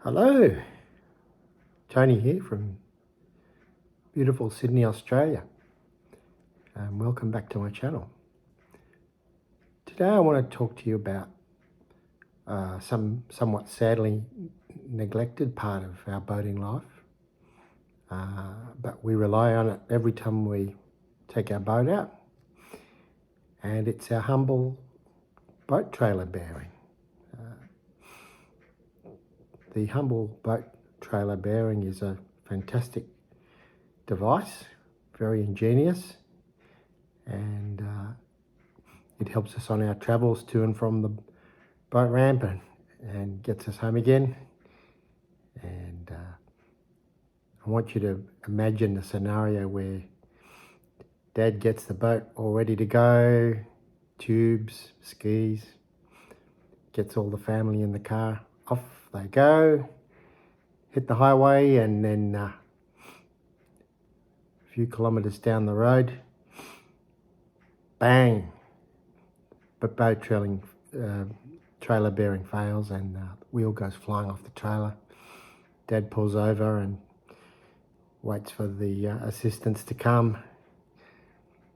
Hello, Tony here from beautiful Sydney, Australia. Welcome back to my channel. Today I want to talk to you about somewhat sadly neglected part of our boating life, but we rely on it every time we take our boat out, and it's our humble boat trailer bearing. The humble boat trailer bearing is a fantastic device, very ingenious, and it helps us on our travels to and from the boat ramp and gets us home again. And I want you to imagine a scenario where Dad gets the boat all ready to go, tubes, skis, gets all the family in the car, off they go, hit the highway, and then a few kilometres down the road, bang, but boat trailer bearing fails and the wheel goes flying off the trailer. Dad pulls over and waits for the assistance to come,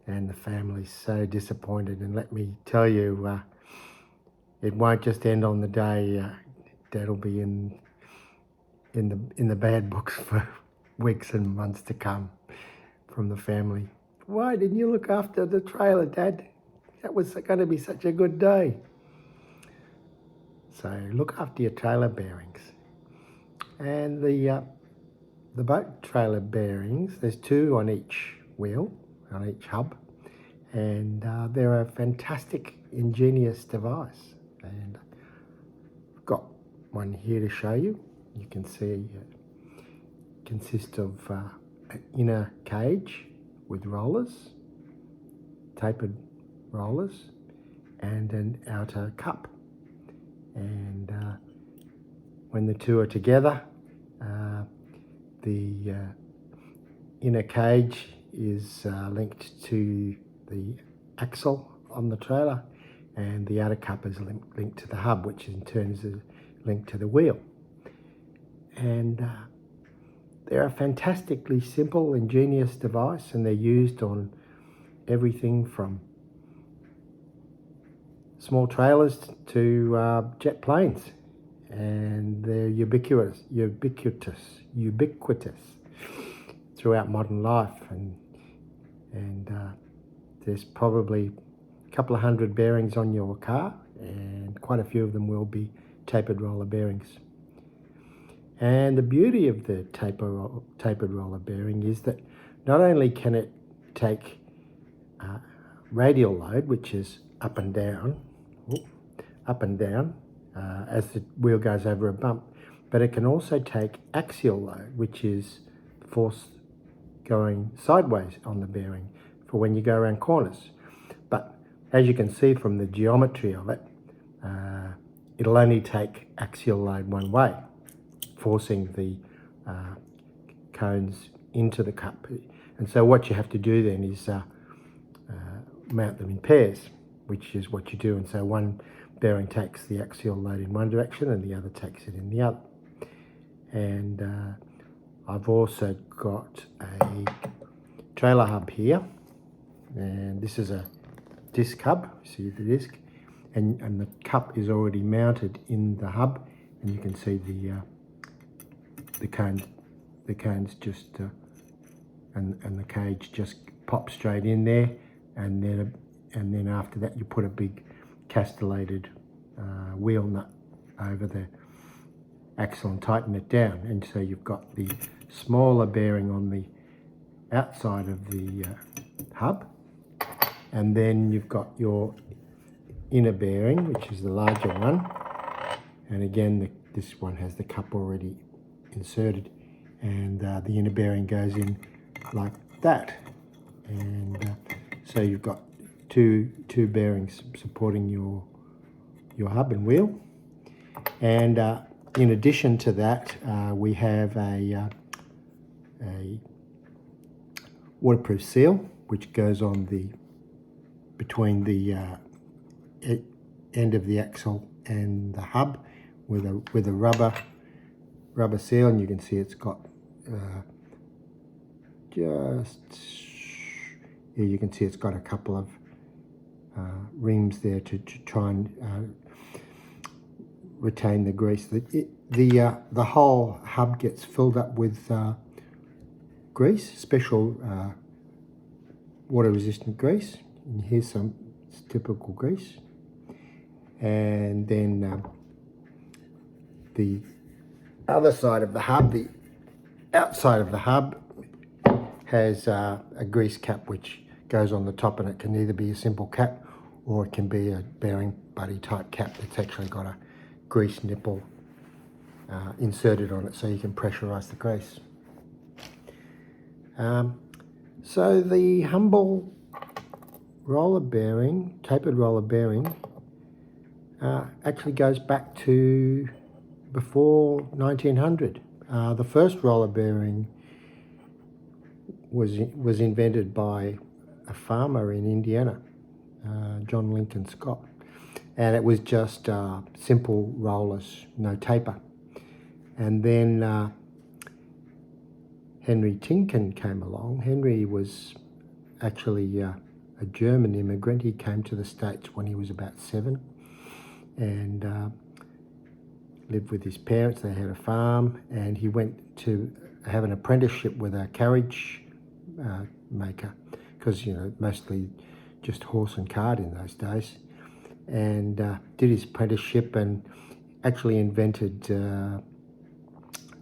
and the family's so disappointed. And let me tell you, it won't just end on the day. Dad'll be in the bad books for weeks and months to come from the family. Why didn't you look after the trailer, Dad? That was going to be such a good day. So look after your trailer bearings. And the boat trailer bearings, there's two on each wheel, on each hub, and they're a fantastic, ingenious device. And I've got one here to show you. You can see it consists of an inner cage with rollers, tapered rollers, and an outer cup. And when the two are together, the inner cage is linked to the axle on the trailer, and the outer cup is linked to the hub, which in turn is linked to the wheel. And they're a fantastically simple, ingenious device, and they're used on everything from small trailers to jet planes, and they're ubiquitous throughout modern life. And there's probably a couple of hundred bearings on your car, and quite a few of them will be tapered roller bearings. And the beauty of the tapered roller bearing is that not only can it take radial load, which is up and down as the wheel goes over a bump, but it can also take axial load, which is force going sideways on the bearing for when you go around corners. But as you can see from the geometry of it, it'll only take axial load one way, forcing the cones into the cup. And so what you have to do then is mount them in pairs, which is what you do. And so one bearing takes the axial load in one direction and the other takes it in the other. And I've also got a trailer hub here, and this is a disc hub. See the disc, and the cup is already mounted in the hub, and you can see the cones just and the cage just pop straight in there, and then after that you put a big castellated wheel nut over the axle and tighten it down, and so you've got the smaller bearing on the outside of the hub, and then you've got your inner bearing, which is the larger one, and again this one has the cup already inserted, and the inner bearing goes in like that, and so you've got two bearings supporting your hub and wheel. And in addition to that, we have a waterproof seal which goes on between the end of the axle and the hub with a rubber rubber seal, and you can see it's got you can see it's got a couple of rings there to try and retain the grease. The whole hub gets filled up with grease, special water-resistant grease. And here's some typical grease. And then the other side of the hub, the outside of the hub, has a grease cap which goes on the top, and it can either be a simple cap or it can be a bearing buddy type cap that's actually got a grease nipple inserted on it so you can pressurize the grease. So the Humble roller bearing, tapered roller bearing, actually goes back to before 1900. The first roller bearing was invented by a farmer in Indiana, John Lincoln Scott, and it was just simple rollers, no taper. And then Henry Tinkin came along. Henry was actually a German immigrant. He came to the States when he was about 7 and lived with his parents. They had a farm, and he went to have an apprenticeship with a carriage maker, because mostly just horse and cart in those days, and did his apprenticeship and actually invented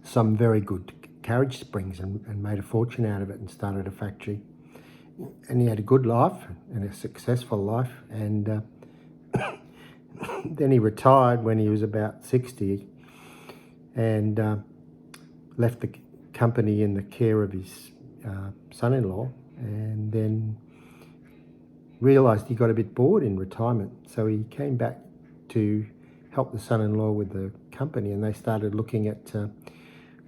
some very good carriage springs and made a fortune out of it and started a factory. And he had a good life and a successful life, and then he retired when he was about 60 and left the company in the care of his son-in-law, and then realised he got a bit bored in retirement, so he came back to help the son-in-law with the company, and they started looking at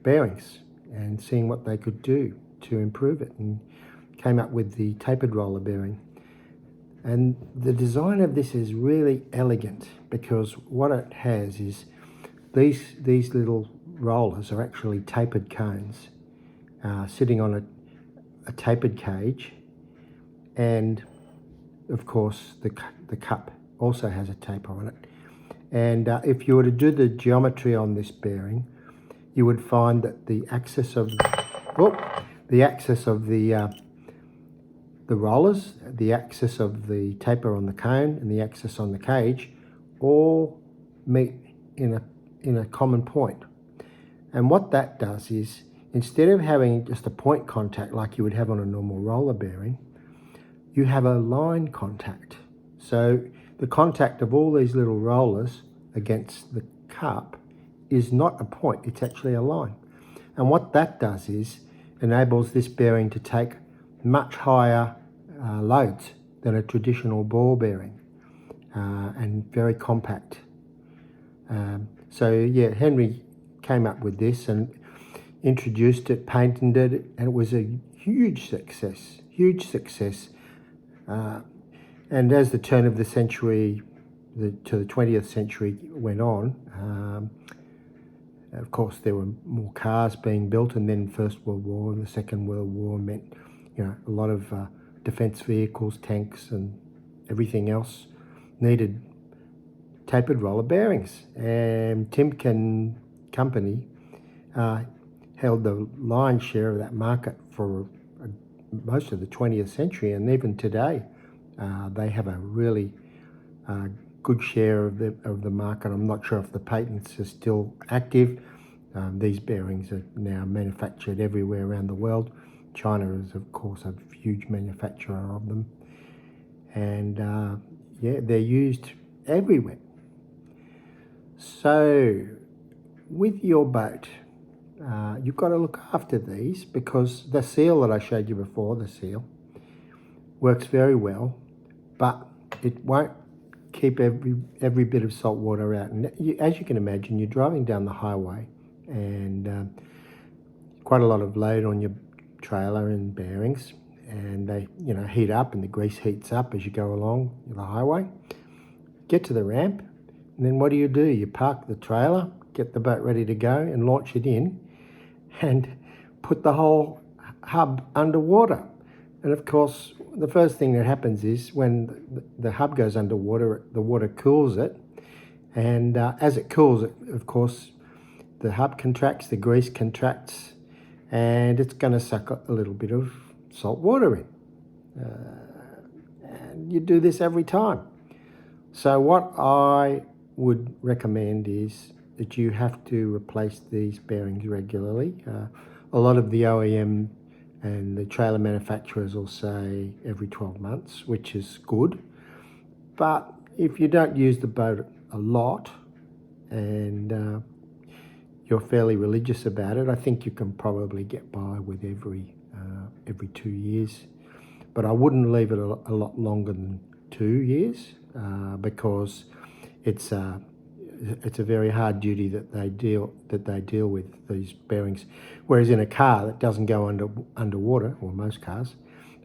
bearings and seeing what they could do to improve it, and came up with the tapered roller bearing. And the design of this is really elegant, because what it has is these little rollers are actually tapered cones sitting on a tapered cage, and of course the cup also has a taper on it. And if you were to do the geometry on this bearing, you would find that the axis of the rollers, the axis of the taper on the cone, and the axis on the cage all meet in a common point. And what that does is, instead of having just a point contact like you would have on a normal roller bearing, you have a line contact. So the contact of all these little rollers against the cup is not a point, it's actually a line. And what that does is enables this bearing to take much higher loads than a traditional ball bearing, and very compact. So yeah, Henry came up with this and introduced it, patented it, and it was a huge success. And as the turn of the century to the 20th century went on, of course there were more cars being built, and then First World War and the Second World War meant a lot of defence vehicles, tanks and everything else needed tapered roller bearings. And Timken Company held the lion's share of that market for most of the 20th century, and even today they have a really good share of the market. I'm not sure if the patents are still active. These bearings are now manufactured everywhere around the world. China is, of course, a huge manufacturer of them, and they're used everywhere. So with your boat, you've got to look after these, because the seal that I showed you before, the seal, works very well, but it won't keep every bit of salt water out. And as you can imagine, you're driving down the highway, and quite a lot of load on your trailer and bearings, and they heat up, and the grease heats up as you go along the highway. Get to the ramp, and then what do? You park the trailer, get the boat ready to go and launch it in and put the whole hub underwater. And of course, the first thing that happens is when the hub goes underwater, the water cools it. And as it cools it, of course, the hub contracts, the grease contracts, and it's going to suck a little bit of salt water in. And you do this every time. So what I would recommend is that you have to replace these bearings regularly. A lot of the OEM and the trailer manufacturers will say every 12 months, which is good. But if you don't use the boat a lot and you're fairly religious about it, I think you can probably get by with every 2 years. But I wouldn't leave it a lot longer than 2 years because it's a very hard duty that they deal with, these bearings. Whereas in a car that doesn't go underwater, or most cars,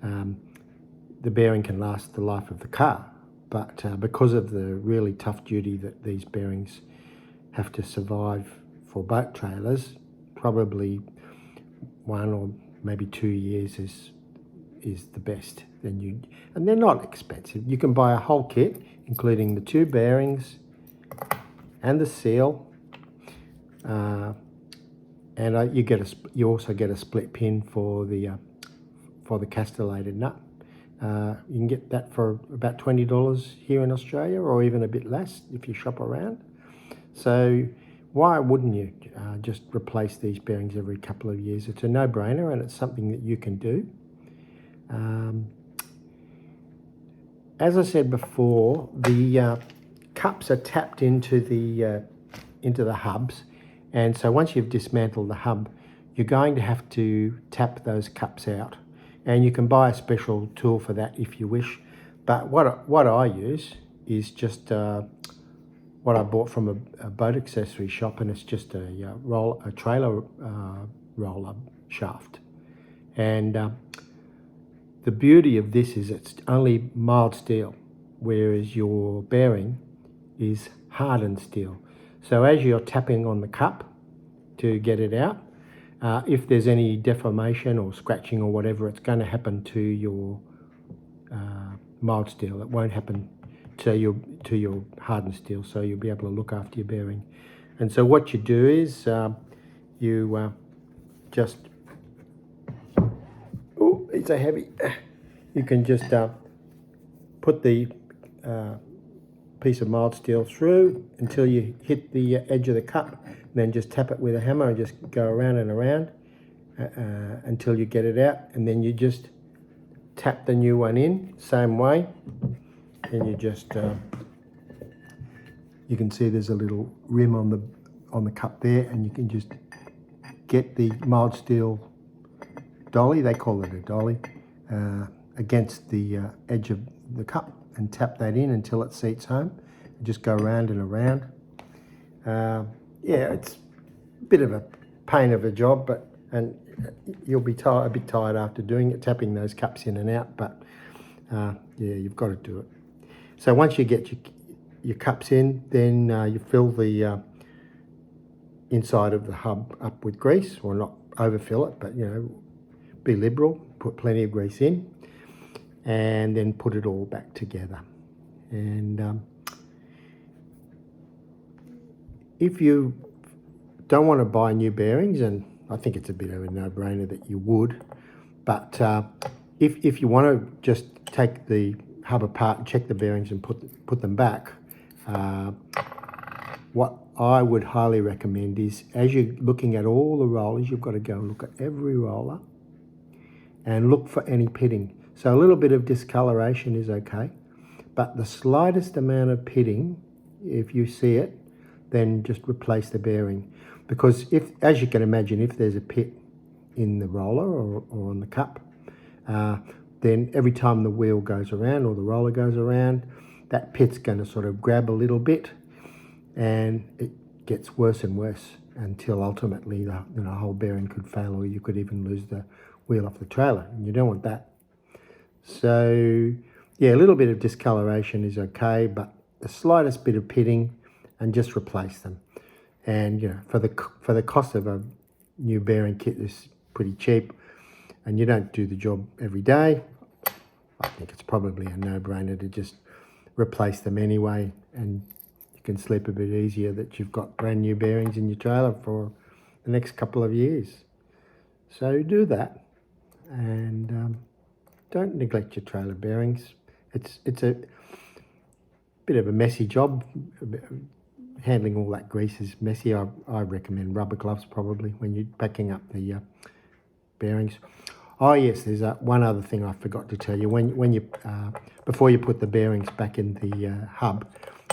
the bearing can last the life of the car. But because of the really tough duty that these bearings have to survive for boat trailers, probably 1 or maybe 2 years is the best. And they're not expensive. You can buy a whole kit, including the 2 bearings and the seal, and you also get a split pin for the castellated nut. You can get that for about $20 here in Australia, or even a bit less if you shop around. So why wouldn't you just replace these bearings every couple of years? It's a no-brainer, and it's something that you can do. As I said before, the cups are tapped into the hubs, and so once you've dismantled the hub, you're going to have to tap those cups out. And you can buy a special tool for that if you wish. But what I use is just what I bought from a boat accessory shop, and it's just a trailer roller shaft. And the beauty of this is it's only mild steel, whereas your bearing is hardened steel. So as you're tapping on the cup to get it out, if there's any deformation or scratching or whatever, it's going to happen to your mild steel. It won't happen to your hardened steel, so you'll be able to look after your bearing. And so what you do is you just... Oh, it's a heavy... You can just put the piece of mild steel through until you hit the edge of the cup, and then just tap it with a hammer and just go around and around until you get it out, and then you just tap the new one in, same way, and you just you can see there's a little rim on the cup there, and you can just get the mild steel dolly, they call it a dolly, against the edge of the cup, and tap that in until it seats home. Just go around and around. Yeah, it's a bit of a pain of a job, and you'll be a bit tired after doing it, tapping those cups in and out, but yeah, you've got to do it. So once you get your cups in, then you fill the inside of the hub up with grease, or not overfill it, but be liberal, put plenty of grease in, and then put it all back together. And if you don't want to buy new bearings, and I think it's a bit of a no-brainer that you would, but if you want to just take the hub apart and check the bearings and put them back, what I would highly recommend is, as you're looking at all the rollers, you've got to go and look at every roller and look for any pitting. So a little bit of discoloration is okay, but the slightest amount of pitting, if you see it, then just replace the bearing. Because if, as you can imagine, if there's a pit in the roller or on the cup, then every time the wheel goes around or the roller goes around, that pit's going to sort of grab a little bit, and it gets worse and worse until ultimately the whole bearing could fail, or you could even lose the wheel off the trailer, and you don't want that. So yeah, a little bit of discoloration is okay, but the slightest bit of pitting, and just replace them. And for the cost of a new bearing kit, is pretty cheap, and you don't do the job every day. I think it's probably a no-brainer to just replace them anyway, and you can sleep a bit easier that you've got brand new bearings in your trailer for the next couple of years. So do that, and don't neglect your trailer bearings. It's a bit of a messy job. Handling all that grease is messy. I recommend rubber gloves probably when you're packing up the bearings. Oh yes, there's one other thing I forgot to tell you. When you before you put the bearings back in the hub,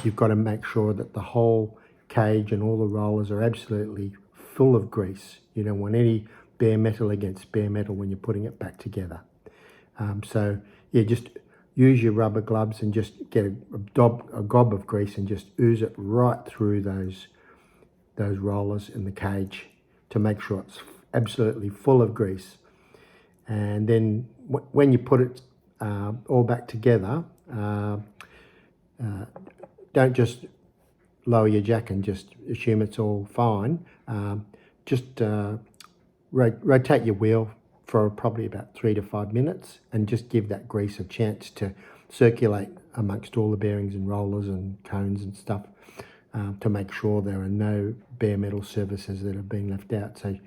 you've got to make sure that the whole cage and all the rollers are absolutely full of grease. You don't want any bare metal against bare metal when you're putting it back together. So yeah, just use your rubber gloves and just get a gob of grease and just ooze it right through those rollers in the cage to make sure it's absolutely full of grease. And then when you put it all back together, don't just lower your jack and just assume it's all fine. Just rotate your wheel for probably about 3 to 5 minutes and just give that grease a chance to circulate amongst all the bearings and rollers and cones and stuff, to make sure there are no bare metal surfaces that have been left out. So,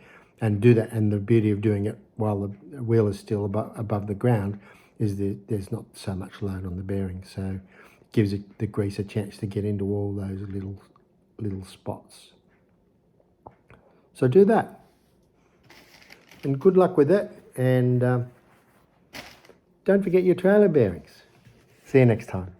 and do that, and the beauty of doing it while the wheel is still above the ground is that there's not so much load on the bearing, so it gives the grease a chance to get into all those little spots. So do that, and good luck with it, and don't forget your trailer bearings. See you next time.